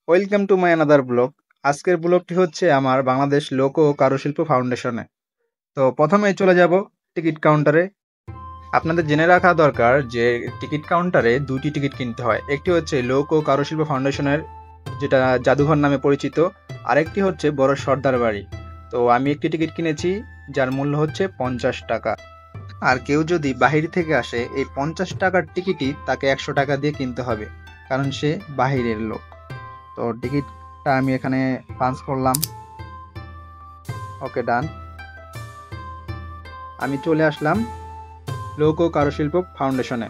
Welcome to my another blog. আজকের ব্লগটি হচ্ছে আমার বাংলাদেশ লোক ও কারুশিল্প ফাউন্ডেশনে। তো প্রথমেই চলে যাব টিকিট কাউন্টারে। আপনাদের জেনে রাখা দরকার যে টিকিট কাউন্টারে দুটি টিকিট কিনতে হয়। একটি হচ্ছে লোক ও কারুশিল্প ফাউন্ডেশনের, যেটা জাদুঘর নামে পরিচিত, আরেকটি হচ্ছে বড় সর্দার বাড়ি। তো আমি একটি টিকিট কিনেছি যার মূল্য হচ্ছে 50 টাকা। আর কেউ যদি বাহির থেকে আসে, এই 50 টাকার টিকিটই তাকে 100 টাকা দিয়ে কিনতে হবে, কারণ সে বাহিরের লোক। তো টিকিটটা আমি এখানে পাঞ্চ করলাম। ওকে, ডান। আমি চলে আসলাম লোক ও কারুশিল্প ফাউন্ডেশনে।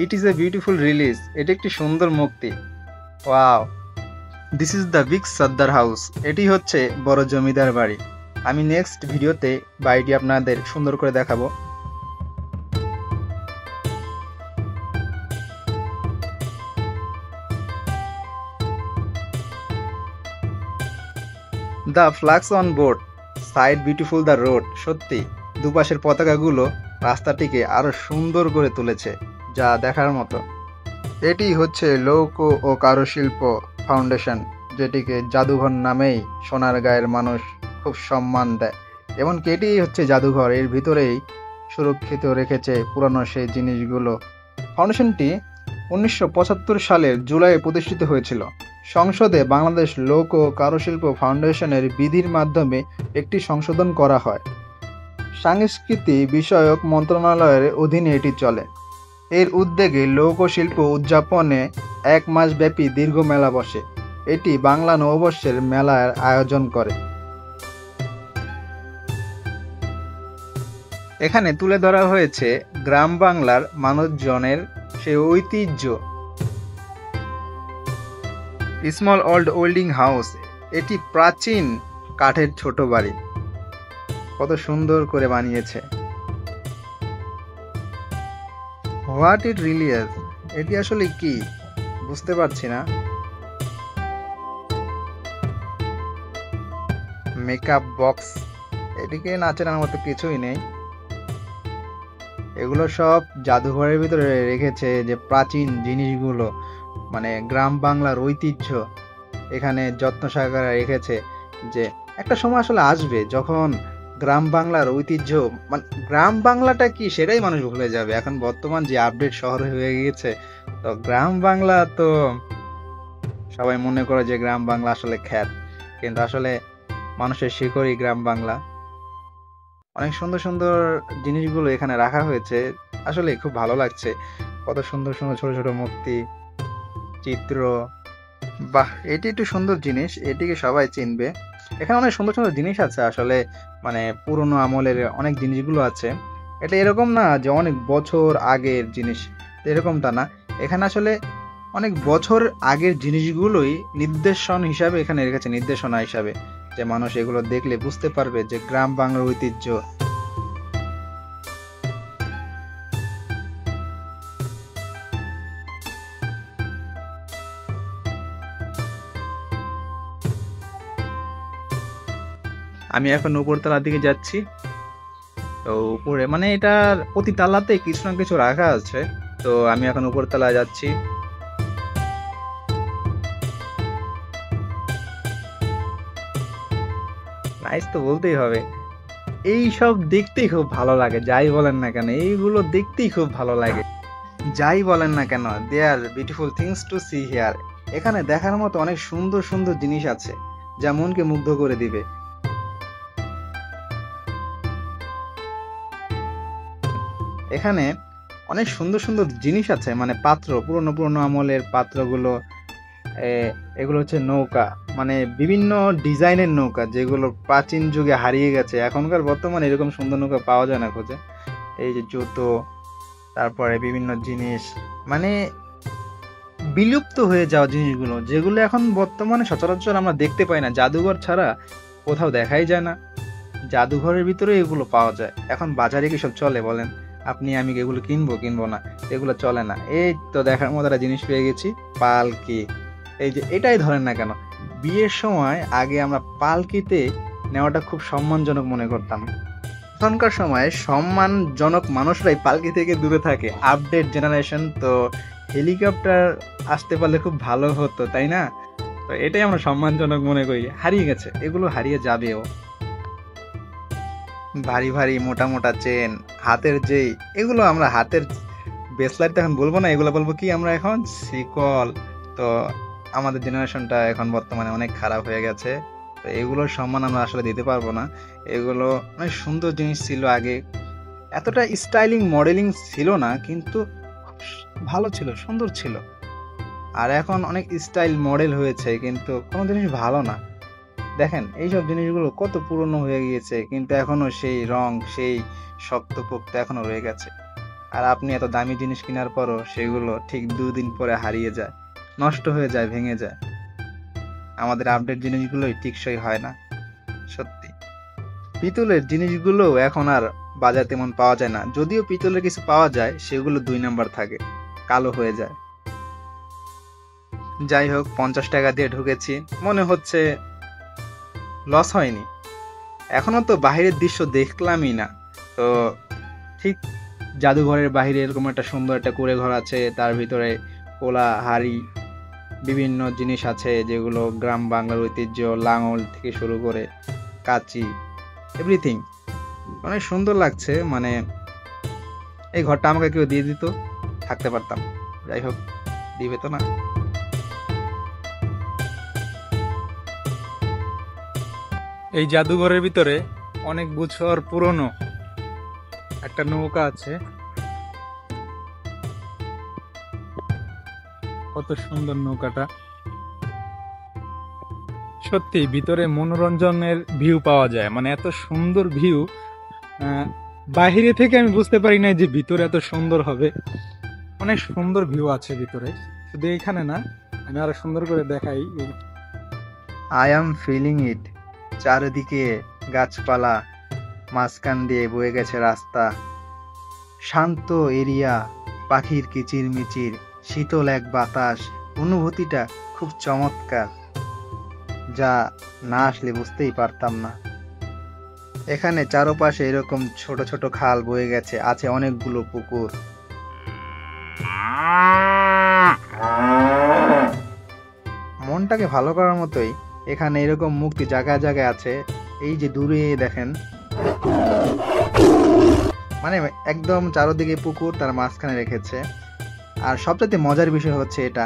It is a beautiful release. এটি একটি সুন্দর মুক্তি। Wow, this is the big Sardar house. এটি হচ্ছে বড় জমিদার বাড়ি। আমি নেক্সট ভিডিওতে বাড়িটি আপনাদের সুন্দর করে দেখাবো। The flags on board side beautiful the road. সত্যি দুপাশের পতাকাগুলো রাস্তাটিকে আরো সুন্দর করে তুলেছে, যা দেখার মতো। এটি হচ্ছে লোক ও কারুশিল্প ফাউন্ডেশন, যেটিকে জাদুঘর নামেই সোনার গায়ের মানুষ খুব সম্মান দেয়। এমনকি এটি হচ্ছে জাদুঘর, এর ভিতরেই সুরক্ষিত রেখেছে পুরানো সেই জিনিসগুলো। ফাউন্ডেশনটি 1975 সালের জুলাই প্রতিষ্ঠিত হয়েছিল। সংসদে বাংলাদেশ লোক ও কারুশিল্প ফাউন্ডেশনের বিধির মাধ্যমে একটি সংশোধন করা হয়। সংস্কৃতি বিষয়ক মন্ত্রণালয়ের অধীনে এটি চলে। এর উদ্যোগে লোক ও শিল্প উদযাপনে 1 মাস ব্যাপী দীর্ঘ মেলা বসে। এটি বাংলা নববর্ষের মেলার আয়োজন করে। এখানে তুলে ধরা হয়েছে গ্রাম বাংলার মানুষজনের সে ঐতিহ্য। স্মল ওল্ড ওল্ডিং হাউস, এটি প্রাচীন কাঠের ছোট বাড়ি। কত সুন্দর করে বানিয়েছে। হোয়াট ইট রিলি ইজ, এটি আসলে কি বুঝতে পারছি না। মেকআপ বক্স, এটিকে নাচানোর মতো কিছুই নেই। এগুলো সব জাদুঘরের ভিতরে রেখেছে, যে প্রাচীন জিনিসগুলো, মানে গ্রাম বাংলার ঐতিহ্য এখানে যত্ন সহকারে রেখেছে। যে একটা সময় আসলে আসবে যখন গ্রাম বাংলার ঐতিহ্য, মানে গ্রাম বাংলাটা কি সেটাই মানুষ ভুলে যাবে। এখন বর্তমান যে আপডেট শহর হয়ে গিয়েছে, তো গ্রাম বাংলা তো সবাই মনে করে যে গ্রাম বাংলা আসলে খ্যাত, কিন্তু আসলে মানুষের শিকড়ই গ্রাম বাংলা। অনেক সুন্দর সুন্দর জিনিসগুলো এখানে রাখা হয়েছে, আসলে খুব ভালো লাগছে। কত সুন্দর সুন্দর ছোট ছোট মূর্তি, চিত্র। বাহ, এটি একটু সুন্দর জিনিস, এটিকে সবাই চিনবে। এখানে অনেক সুন্দর সুন্দর জিনিস আছে, আসলে মানে পুরনো আমলের অনেক জিনিসগুলো আছে। এটা এরকম না যে অনেক বছর আগের জিনিস, এরকমটা না। এখানে আসলে অনেক বছর আগের জিনিসগুলোই নির্দেশন হিসাবে এখানে রেখেছে, নির্দেশনা হিসাবে, যে মানুষ এগুলো দেখলে বুঝতে পারবে যে গ্রাম বাংলার ঐতিহ্য। আমি এখন উপরতলার দিকে যাচ্ছি। তো উপরে মানে এটার প্রতি তালাতে কিছু না কিছু রাখা আছে। তো আমি এখন উপরতলায় যাচ্ছি। নাইস তো বলতেই হবে। এই সব দেখতেই খুব ভালো লাগে, যাই বলেন না কেন, এইগুলো দেখতেই খুব ভালো লাগে। যাই বলেন না কেন, they are beautiful things to see here. এখানে দেখার মতো অনেক সুন্দর সুন্দর জিনিস আছে, যা মনকে মুগ্ধ করে দিবে। এখানে অনেক সুন্দর সুন্দর জিনিস আছে, মানে পাত্র, পুরনো পুরনো আমলের পাত্রগুলো। এগুলো হচ্ছে নৌকা, মানে বিভিন্ন ডিজাইনের নৌকা যেগুলো প্রাচীন যুগে হারিয়ে গেছে। এখনকার বর্তমানে এরকম সুন্দর নৌকা পাওয়া যায় না খোঁজে। এই যে জুতো, তারপরে বিভিন্ন জিনিস, মানে বিলুপ্ত হয়ে যাওয়া জিনিসগুলো যেগুলো এখন বর্তমানে সচরাচর আমরা দেখতে পাই না, জাদুঘর ছাড়া কোথাও দেখাই যায় না। জাদুঘরের ভিতরে এগুলো পাওয়া যায়। এখন বাজারে কি সব চলে বলেন? আপনি আমি কি এগুলো কিনবো না? এগুলো চলে না। এই তো দেখার মতো একটা জিনিস পেয়ে গেছি, পালকি। এই যে এটাই ধরেন না কেন, বিয়ের সময় আগে আমরা পালকিতে নেওয়াটা খুব সম্মানজনক মনে করতাম। এখনকার সময় সম্মানজনক মানুষরাই পালকি থেকে দূরে থাকে। আপডেট জেনারেশন তো, হেলিকপ্টার আসতে পারলে খুব ভালো হতো, তাই না? তো এটাই আমরা সম্মানজনক মনে করি। হারিয়ে গেছে, এগুলো হারিয়ে যাবেও। ভারী ভারী মোটা মোটা চেন, হাতের যেই, এগুলো আমরা হাতের ব্রেসলেট তো এখন বলবো না, এগুলো বলবো কি আমরা এখন শিকল। তো আমাদের জেনারেশনটা এখন বর্তমানে অনেক খারাপ হয়ে গেছে, তো এগুলোর সম্মান আমরা আসলে দিতে পারবো না। এগুলো অনেক সুন্দর জিনিস ছিল আগে, এতটা স্টাইলিং মডেলিং ছিল না, কিন্তু ভালো ছিল, সুন্দর ছিল। আর এখন অনেক স্টাইল মডেল হয়েছে, কিন্তু কোনো জিনিস ভালো না। দেখেন এইসব জিনিসগুলো কত পুরনো হয়ে গিয়েছে, কিন্তু এখনো সেই রং, সেই শক্তপোক্ত এখনো রয়ে গেছে। আর আপনি এত দামি জিনিস কেনার পরও সেগুলো ঠিক 2 দিন পরে হারিয়ে যায়, নষ্ট হয়ে যায়, ভেঙে যায়। আমাদের আপডেট জিনিসগুলোই টিকসই হয় না, সত্যি। পিতলের জিনিসগুলো এখন আর বাজারে তেমন পাওয়া যায় না, যদিও পিতলের কিছু পাওয়া যায়, সেগুলো 2 নাম্বার থাকে, কালো হয়ে যায়। যাই হোক, 50 টাকা দিয়ে ঢুকেছি, মনে হচ্ছে লস হয়নি। এখনো তো বাহিরের দৃশ্য দেখলামই না। তো ঠিক জাদুঘরের বাহিরে এরকম একটা সুন্দর একটা কুঁড়ে ঘর আছে, তার ভিতরে কোলা হাড়ি, বিভিন্ন জিনিস আছে যেগুলো গ্রাম বাংলার ঐতিহ্য, লাঙল থেকে শুরু করে কাঁচি, এভরিথিং অনেক সুন্দর লাগছে। মানে এই ঘরটা আমাকে কেউ দিয়ে দিত, থাকতে পারতাম। যাই হোক, দিবে তো না। এই জাদুঘরের ভিতরে অনেক বছর পুরনো একটা নৌকা আছে, কত সুন্দর নৌকাটা। সত্যি ভিতরে মনোরঞ্জনের ভিউ পাওয়া যায়, মানে এত সুন্দর ভিউ। বাহিরে থেকে আমি বুঝতে পারি না যে ভিতরে এত সুন্দর হবে। অনেক সুন্দর ভিউ আছে ভিতরে, শুধু এখানে না, আমি আরো সুন্দর করে দেখাই। আই অ্যাম ফিলিং ইট। চারিদিকে গাছপালা, মাঝখান দিয়ে বয়ে গেছে রাস্তা, শান্ত এরিয়া, পাখির কিচিরমিচির, শীতল এক বাতাস। অনুভূতিটা খুব চমৎকার, যা না আসলে বুঝতেই পারতাম না। এখানে চারপাশে এরকম ছোট ছোট খাল বয়ে গেছে, আছে অনেকগুলো পুকুর। মনটাকে ভালো করার মতোই এখানে এরকম মুক্তি জায়গায় জায়গায় আছে। এই যে দূরে দেখেন, মানে একদম চারদিকে পুকুর, তার মাঝখানে রেখেছে। আর সবচেয়ে মজার বিষয় হচ্ছে এটা,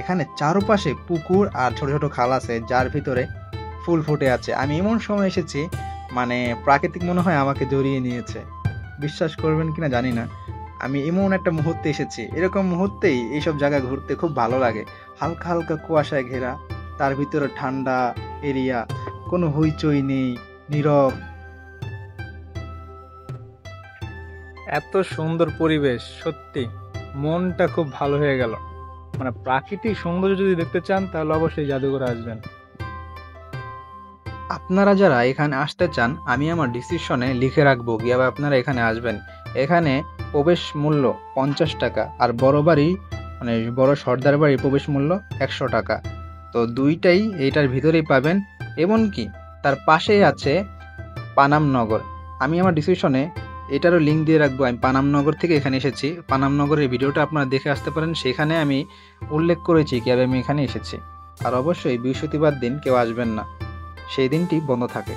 এখানে চারপাশে পুকুর আর ছোট ছোট খাল আছে, যার ভিতরে ফুল ফুটে আছে। আমি এমন সময় এসেছি, মানে প্রাকৃতিক মনে হয় আমাকে জড়িয়ে নিয়েছে। বিশ্বাস করবেন কিনা জানি না, আমি এমন একটা মুহূর্তে এসেছি। এরকম মুহূর্তেই এইসব জায়গা ঘুরতে খুব ভালো লাগে। হালকা হালকা কুয়াশায় ঘেরা, তার ভিতরে ঠান্ডা এরিয়া, কোনো হইচই নেই, নীরব। এত সুন্দর পরিবেশ, সত্যি মনটা খুব ভালো হয়ে গেল। মানে প্রাকৃতিক সৌন্দর্য যদি দেখতে চান তাহলে অবশ্যই জাদুঘরে আসবেন। আপনারা যারা এখানে আসতে চান, আমি আমার ডিসক্রিপশনে লিখে রাখবো কিভাবে আপনারা এখানে আসবেন। এখানে প্রবেশ মূল্য 50 টাকা, আর বড় বাড়ি মানে বড় সর্দার বাড়ির প্রবেশ মূল্য 100 টাকা। তো দুইটাই এইটার ভিতরেই পাবেন। এমনকি তার পাশেই আছে পানামনগর। আমি আমার ডিসক্রিপশনে এটারও লিঙ্ক দিয়ে রাখবো। আমি পানামনগর থেকে এখানে এসেছি, পানামনগরের ভিডিওটা আপনারা দেখে আসতে পারেন, সেখানে আমি উল্লেখ করেছি কীভাবে আমি এখানে এসেছি। আর অবশ্যই বৃহস্পতিবার দিন কেউ আসবেন না, সেই দিনটি বন্ধ থাকে।